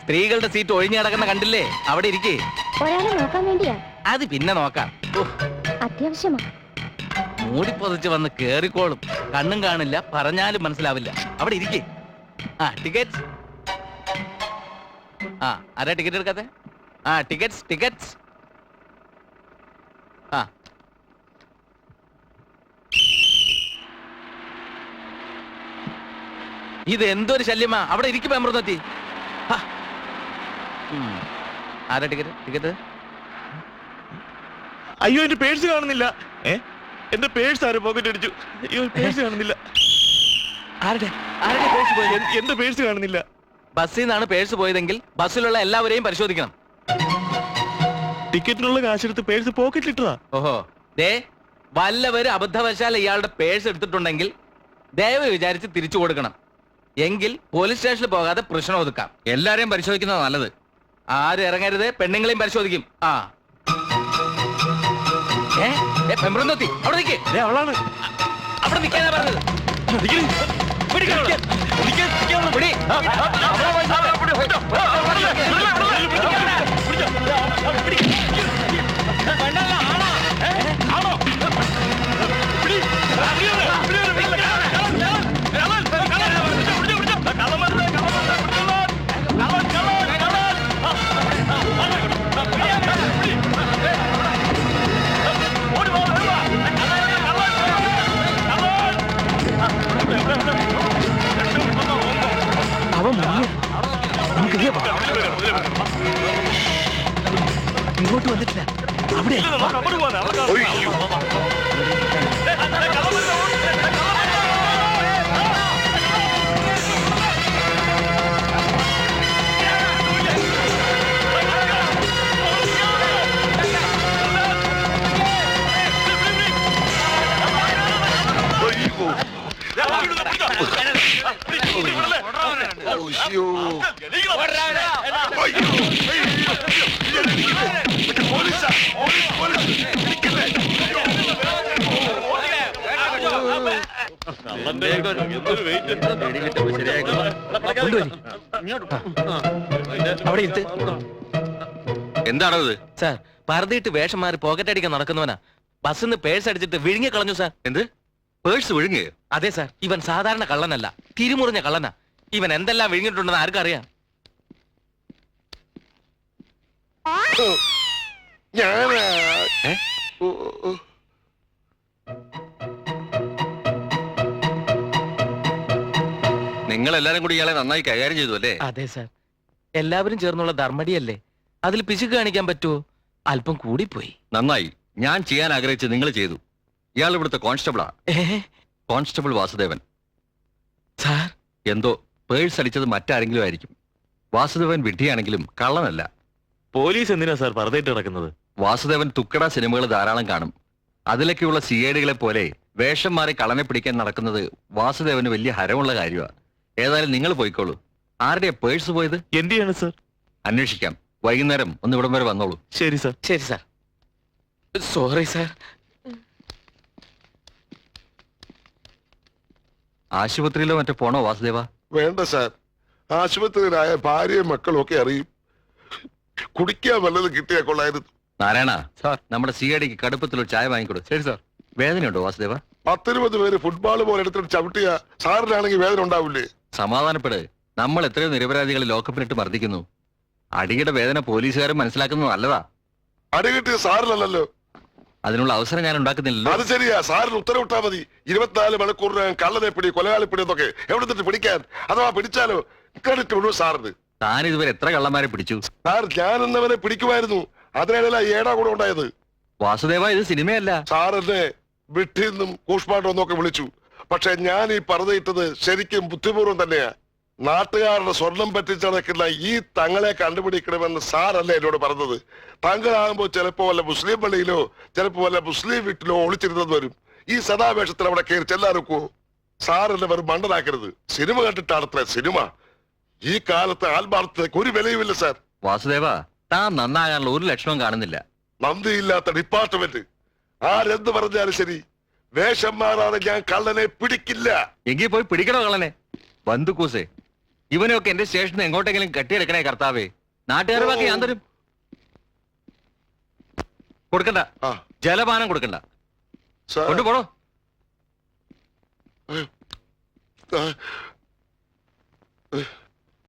സ്ത്രീകളുടെ സീറ്റ് ഒഴിഞ്ഞു കിടക്കുന്ന കണ്ടില്ലേ? അവിടെ ഇരിക്കേ. ഒരാളെ നോക്കാൻ വേണ്ടിയാ? അത് പിന്നെ നോക്കാം. അത്യാവശ്യമാ. മൂടി പൊതിച്ച് വന്ന് കേറിക്കോളും. കണ്ണും കാണില്ല, പറഞ്ഞാലും മനസ്സിലാവില്ല. അവിടെ ഇരിക്കേ. ടിക്കറ്റ്. ആരാ ടിക്കറ്റ് എടുക്കാത്തെ? ടിക്കറ്റ്സ്. ഇത് എന്തൊരു ശല്യമാ. അവിടെ ഇരിക്കും അമൃതത്തി. ആരാ ടിക്കറ്റ്? അയ്യോ, എന്റെ പേഴ്സ് കാണുന്നില്ല. എന്റെ പേഴ്സ് ആരും പോക്കറ്റ് അടിച്ചു. അയ്യോ, പേഴ്സ് കാണുന്നില്ല. ആരുടെ പേഴ്സ് പോയത്? എന്റെ പേഴ്സ് കാണുന്നില്ല. ബസ്സിൽ നിന്നാണ് പേഴ്സ് പോയതെങ്കിൽ ബസ്സിലുള്ള എല്ലാവരെയും പരിശോധിക്കണം. ടിക്കറ്റിനുള്ള കാശെടുത്ത് പേഴ്സ് പോക്കറ്റിലിട്ടതാ. ഓഹോ, വല്ലവരും അബദ്ധവശാൽ ഇയാളുടെ പേഴ്സ് എടുത്തിട്ടുണ്ടെങ്കിൽ ദയവ് വിചാരിച്ച് തിരിച്ചു കൊടുക്കണം. എങ്കിൽ പോലീസ് സ്റ്റേഷനിൽ പോകാതെ പ്രശ്നം ഒതുക്കാം. എല്ലാരെയും പരിശോധിക്കുന്നത് നല്ലത്. ആരും ഇറങ്ങരുത്. പെണ്ണുങ്ങളെയും പരിശോധിക്കും. അവിടെ നിൽക്കേ. അവളാണ്. അവിടെ നിൽക്കാനാ പറഞ്ഞത്. ഇങ്ങോട്ട് വന്നിട്ടില്ല. അവിടെ എന്താണത് സാർ? പരതിയിട്ട് വേഷം മാറി പോക്കറ്റ് അടിക്കാൻ നടക്കുന്നവനാ. ബസ്സിന്ന് പേഴ്സ് അടിച്ചിട്ട് വിഴുങ്ങി കളഞ്ഞു സാർ. എന്ത്? പേഴ്സ് വിഴുങ്ങി? അതെ സാർ. ഇവൻ സാധാരണ കള്ളനല്ല, തിരിമുറിഞ്ഞ കള്ളനാ. ഇവൻ എന്തെല്ലാം വിഴുങ്ങിട്ടുണ്ടെന്ന് ആർക്കറിയാം? നിങ്ങൾ എല്ലാരും കൂടി ഇയാളെ നന്നായി കൈകാര്യം ചെയ്തു അല്ലേ? അതെ സാർ. എല്ലാവരും ചേർന്നുള്ള ധർമ്മടിയല്ലേ, അതിൽ പിശുക്ക് കാണിക്കാൻ പറ്റുമോ? അല്പം കൂടിപ്പോയി. നന്നായി. ഞാൻ ചെയ്യാൻ ആഗ്രഹിച്ച് നിങ്ങൾ ചെയ്തു. ഇയാൾ ഇവിടുത്തെ കോൺസ്റ്റബിളാ. കോൺസ്റ്റബിൾ വാസുദേവൻ. സാർ, എന്തോ പേഴ്സ് അടിച്ചത് മറ്റാരെങ്കിലും ആയിരിക്കും. വാസുദേവൻ വിഡ്ഢിയാണെങ്കിലും കള്ളനല്ല. പോലീസ് എന്തിനാ സാർ പരതിയിട്ട് നടക്കുന്നത്? വാസുദേവൻ തുക്കട സിനിമകൾ ധാരാളം കാണും. അതിലൊക്കെയുള്ള സിഐഡികളെ പോലെ വേഷം മാറി കള്ളനെ പിടിക്കാൻ നടക്കുന്നത് വാസുദേവന് വലിയ ഹരമുള്ള കാര്യമാണ്. ഏതായാലും നിങ്ങൾ പോയിക്കോളൂ. ആരുടെയാ പേഴ്സ് പോയത്? എന്റെയാണ് സാർ. അന്വേഷിക്കാം. വൈകുന്നേരം ഒന്ന് ഇവിടം വരെ വന്നോളൂ. ശരി സാർ. ശരി സാർ. Sorry sir. ആശുപത്രിയിലോ മറ്റോ പോണോ വാസുദേവ? വേണ്ട സാർ. ആശുപത്രിയിലായ ഭാര്യയും മക്കളും ഒക്കെ അറിയും. കുടിക്കാൻ വല്ലതും കിട്ടിയാ കൊള്ളായിരുന്നു. നാരായണ സാർ, നമ്മുടെ സിഐഡിക്ക് കടുപ്പത്തിലൊരു ചായ വാങ്ങിക്കൊടു. ശരി സാർ. വേദനയുണ്ടോ വാസുദേവ? 10-20 പേര് ഫുട്ബോൾ പോലെ എടുത്തിട്ട് ചവിട്ടിയ സാറിനാണെങ്കിൽ വേദന ഉണ്ടാവില്ലേ? സമാധാനപ്പെട്. നമ്മൾ എത്രയോ നിരപരാധികളെ ലോക്കപ്പിലിട്ട് മർദ്ദിക്കുന്നു. അടിയുടെ വേദന പോലീസുകാരും മനസ്സിലാക്കുന്നത് നല്ലതാ. അടി കിട്ടിയ സാറിനല്ലല്ലോ. അതിനുള്ള അവസരം ഞാൻ ഉണ്ടാക്കുന്നില്ലല്ലോ. അത് ശരിയാ. സാറിന് ഉത്തരവിട്ടാ മതി. 24 മണിക്കൂറിനകം കള്ളനെ പിടി, കൊലയാളി പിടി എന്നൊക്കെ എവിടെ നിന്നിട്ട് പിടിക്കാൻ. അഥവാ പിടിച്ചാലോ ക്രെഡിറ്റ് ഉള്ളൂ സാറിന്. താൻ ഇതുവരെ എത്ര കള്ളന്മാരെ പിടിച്ചു? സാർ, ഞാൻ എന്നവനെ പിടിക്കുമായിരുന്നു. അതിനിടയില ഏടാ കൂടെ ഉണ്ടായത്. വാസുദേവ, ഇത് സിനിമയല്ല. സാർ എന്നെ വിട്ടിന്നും കൂഷ്മാണ്ടോന്നും ഒക്കെ വിളിച്ചു. പക്ഷെ ഞാൻ ഈ പറഞ്ഞിട്ടത് ശരിക്കും ബുദ്ധിപൂർവ്വം തന്നെയാ. നാട്ടുകാരുടെ സ്വർണം പറ്റിച്ചടക്കുന്ന ഈ തങ്ങളെ കണ്ടുപിടിക്കണമെന്ന് സാറല്ലേ എന്നോട് പറഞ്ഞത്. തങ്ങളാകുമ്പോ ചിലപ്പോ വല്ല മുസ്ലിം പള്ളിയിലോ ചിലപ്പോ വല്ല മുസ്ലിം വീട്ടിലോ ഒളിച്ചിരുന്നത് വരും. ഈ സദാവേഷത്തിൽ അവിടെ കയറി ചെല്ലാനൊക്കോ? സാറെന്നെ വെറും മണ്ടനാക്കരുത്. Cinema കണ്ടിട്ടാണത്രേ cinema. ഈ കാലത്ത് ആത്മാർത്ഥതയ്ക്ക് ഒരു വിലയുമില്ല സാർ. വാസുദേവ, താൻ നന്നാകാനുള്ള ഒരു ലക്ഷണവും കാണുന്നില്ല. നന്ദിയില്ലാത്ത ഡിപ്പാർട്ട്മെന്റ് ആരെന്ത് പറഞ്ഞാലും ശരി, വേഷം മാറാതെ ഞാൻ കള്ളനെ പിടിക്കില്ല. എങ്കിൽ പോയി പിടിക്കണോ കള്ളനെ? ബന്ധുക്കൂസേ, ഇവനെയൊക്കെ എന്റെ സ്റ്റേഷനിൽ എങ്ങോട്ടെങ്കിലും കെട്ടിയെടുക്കണേ കർത്താവേ. നാട്ടുകാരെ ബാക്കി ഞാൻ തരും. കൊടുക്കണ്ട, ആ ജലപാനം കൊടുക്കണ്ട. സാർ. കൊണ്ടുപോടോ. ആ, ആ,